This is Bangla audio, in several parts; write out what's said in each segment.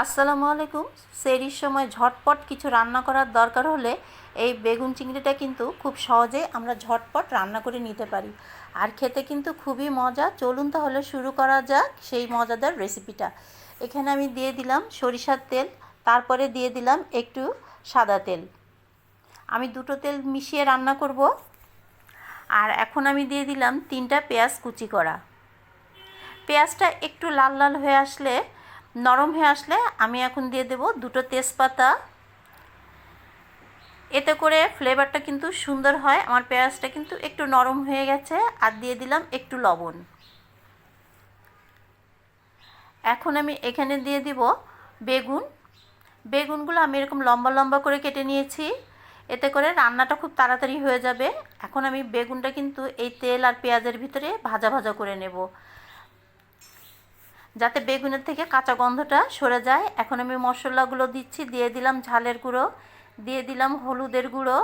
আসসালামু আলাইকুম। সেহরির সময় ঝটপট কিছু রান্না করার দরকার হলে এই বেগুন চিংড়িটা কিন্তু খুব সহজে আমরা ঝটপট রান্না করে নিতে পারি, আর খেতে কিন্তু খুবই মজা। চলুন তাহলে শুরু করা যাক সেই মজাদার রেসিপিটা। এখানে আমি দিয়ে দিলাম সরিষার তেল, তারপরে দিয়ে দিলাম একটু সাদা তেল। আমি দুটো তেল মিশিয়ে রান্না করব। আর এখন আমি দিয়ে দিলাম 3টা পেঁয়াজ কুচি করা। পেঁয়াজটা একটু লাল লাল হয়ে আসলে, নরম হয়ে আসলে আমি এখন দিয়ে দেব 2টো তেজপাতা। এতে করে ফ্লেভারটা কিন্তু সুন্দর হয়। আমার পেঁয়াজটা কিন্তু একটু নরম হয়ে গেছে। আর দিয়ে দিলাম একটু লবণ। এখন আমি এখানে দিয়ে দিব বেগুনগুলো আমি এরকম লম্বা লম্বা করে কেটে নিয়েছি। এতে করে রান্নাটা খুব তাড়াতাড়ি হয়ে যাবে। এখন আমি বেগুনটা কিন্তু এই তেল আর পেঁয়াজের ভিতরে ভাজা ভাজা করে নেব, যাতে বেগুনের থেকে কাঁচা গন্ধটা সরে যায়। এখন আমি মশলাগুলো দিচ্ছি। দিয়ে দিলাম ঝালের গুঁড়ো, দিয়ে দিলাম হলুদের গুঁড়ো,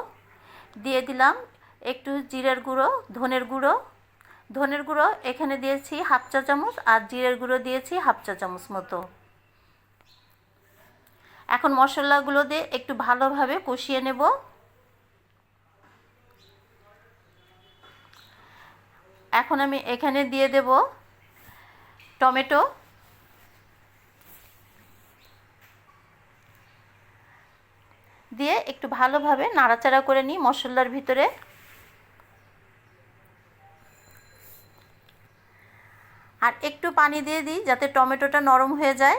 দিয়ে দিলাম একটু জিরের গুঁড়ো, ধনের গুঁড়ো এখানে দিয়েছি 1/2 চা চামচ, আর জিরের গুঁড়ো দিয়েছি 1/2 চা চামচ মতো। এখন মশলাগুলো দিয়ে একটু ভালোভাবে কষিয়ে নেব। এখন আমি এখানে দিয়ে দেব টমেটো। দিয়ে একটু ভালোভাবে নাড়াচাড়া করে নিই মশলার ভিতরে। আর একটু পানি দিয়ে দিই যাতে টমেটোটা নরম হয়ে যায়।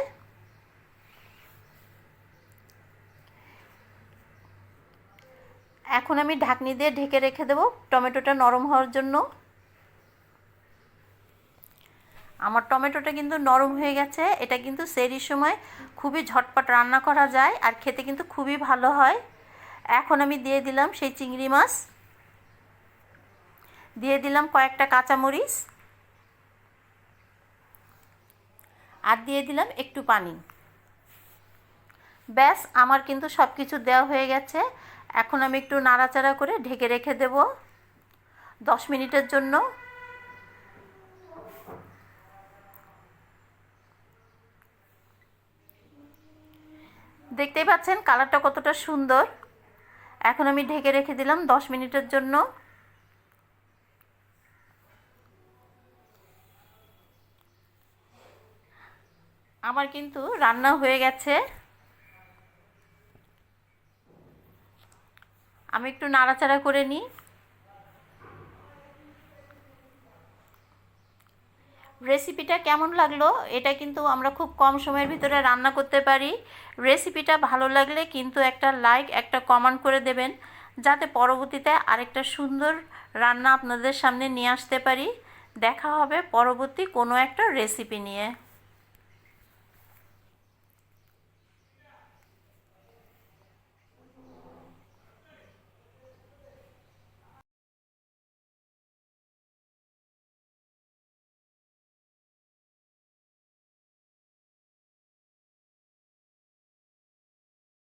এখন আমি ঢাকনি দিয়ে ঢেকে রেখে দেব টমেটোটা নরম হওয়ার জন্য। আমার টমেটোটা কিন্তু নরম হয়ে গেছে। এটা কিন্তু সেহরির সময় খুবই ঝটপট রান্না করা যায়, আর খেতে কিন্তু খুবই ভালো হয়। এখন আমি দিয়ে দিলাম সেই চিংড়ি মাছ, দিয়ে দিলাম কয়েকটা কাঁচামরিচ, আর দিয়ে দিলাম একটু পানি। ব্যাস, আমার কিন্তু সব কিছু দেওয়া হয়ে গেছে। এখন আমি একটু নাড়াচাড়া করে ঢেকে রেখে দেব 10 মিনিটের জন্য। দেখতেই পাচ্ছেন কালারটা কতটা সুন্দর। এখন আমি ঢেকে রেখে দিলাম 10 মিনিটের জন্য। আমার কিন্তু রান্না হয়ে গেছে। আমি একটু নাড়াচাড়া করে নিই। রেসিপিটা কেমন লাগলো? এটা কিন্তু আমরা খুব কম সময়ের ভিতরে রান্না করতে পারি। রেসিপিটা ভালো লাগলে কিন্তু একটা লাইক, একটা কমেন্ট করে দেবেন, যাতে পরবর্তীতে আরেকটা সুন্দর রান্না আপনাদের সামনে নিয়ে আসতে পারি। দেখা হবে পরবর্তী কোনো একটা রেসিপি নিয়ে।